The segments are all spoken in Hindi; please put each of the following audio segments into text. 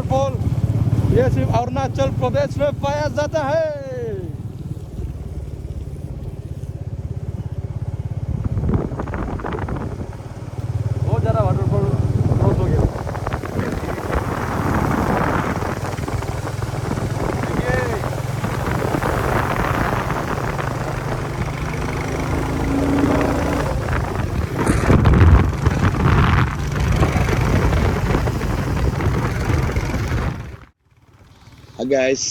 वाटरफॉल ये सिर्फ अरुणाचल प्रदेश में पाया जाता है। बहुत ज़्यादा वाटरफॉल क्रॉस हो गया। Hi guys,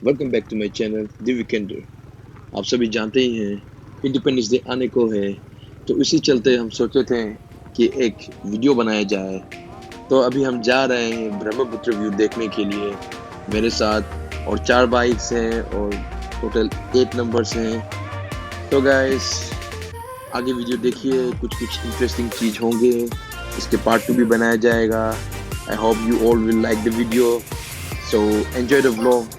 welcome back to my channel The Weekender। आप सभी जानते ही हैं इंडिपेंडेंस डे आने को है, तो इसी चलते हम सोचे थे कि एक वीडियो बनाया जाए। तो अभी हम जा रहे हैं ब्रह्मपुत्र व्यू देखने के लिए। मेरे साथ और 4 बाइक्स हैं और टोटल 8 नंबर्स हैं। तो गाइस आगे वीडियो देखिए, कुछ इंटरेस्टिंग चीज़ होंगे। इसके पार्ट 2 भी बनाया जाएगा। I hope you all will like the video. So enjoy the vlog।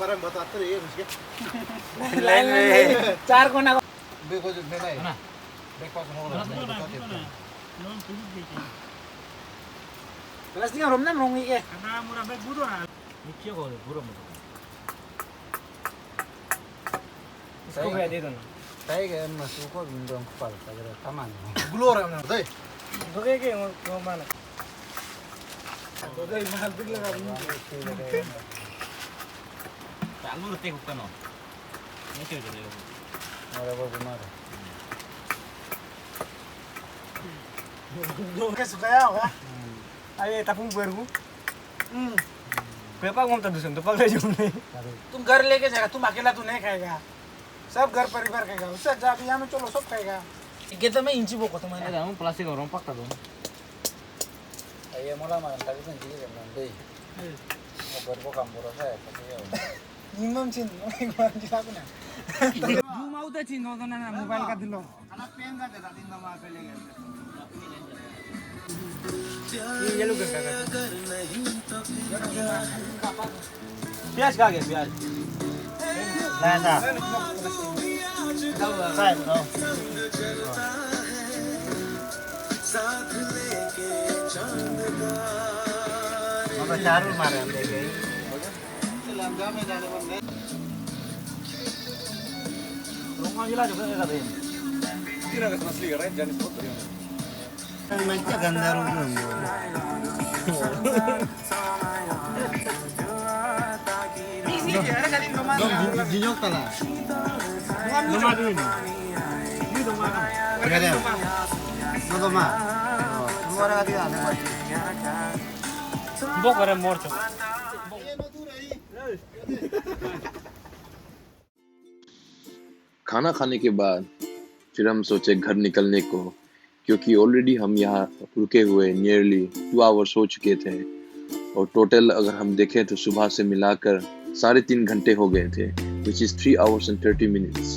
पर हम बताते रहिए उसके लाइन में 4 कोना देखो जो है ना देखो plastik rom nam rong ike Karena murah baik buru ah. Mikir kau buru murah. इसको भी दे दो ना ताई के मसू को विंडो को पाल कर सामान ग्लोर है ना दे दोगे के वो माना तो दे माल बिक लगा Alur teh bukan no. Ini cewek jadi. अरे वो बीमार है दो के सुखाया होगा अरे tapung bergu पेपा घूमता दूसरे तो पकड़े जुमने तुम घर लेके जाएगा तुम अकेला तू नहीं खाएगा सब घर परिवार खाएगा उससे जा यहाँ में चलो सब खाएगा कितना में इंची बोको तुम्हारे Ada kamu plastik orang pak tak dong. ये मोला मार ताकि तो जी करना दे वो बरको काम बोरा है निमम चिन एक बार जिला को ना जूम आउट है चिन होता ना मोबाइल का दिलो खाना पेन का देता दिन दमा पे ले गए ये लोग क्या करते प्याज खा गए प्याज ना ना साइड नो अब चार मारे हम देखे लंगा में जाने बंदे Rumah gila juga ya katanya. Kira nggak asli keren jenis foto ya. macam ganda rumah dong jinyok tala Rumah dulu ini. Ini rumah. ada rumah semua orang ada ada Bok orang morto. खाना खाने के बाद फिर हम सोचे घर निकलने को, क्योंकि ऑलरेडी हम यहाँ रुके हुए नियरली 2 आवर्स हो चुके थे और टोटल अगर हम देखें तो सुबह से मिलाकर 3.5 घंटे हो गए थे। which is 3 hours and 30 minutes.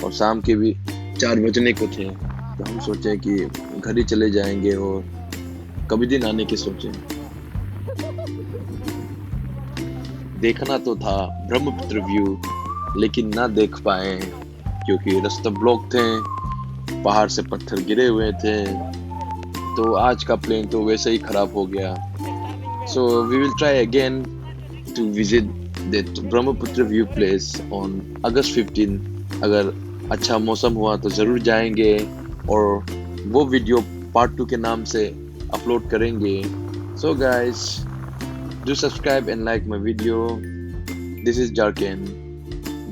और शाम के भी 4 बजने को थे, तो हम सोचे कि घर ही चले जाएंगे और कभी दिन आने की सोचे। देखना तो था ब्रह्मपुत्र व्यू, लेकिन ना देख पाए क्योंकि रास्ता ब्लॉक थे, पहाड़ से पत्थर गिरे हुए थे, तो आज का प्लान तो वैसे ही खराब हो गया। So we will try again to visit that Brahmaputra view place on August 15। अगर अच्छा मौसम हुआ तो ज़रूर जाएंगे और वो वीडियो पार्ट 2 के नाम से अपलोड करेंगे। So guys, do subscribe and like my video. This is Jarken,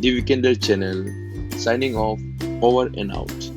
the Weekender channel, signing off, over and out.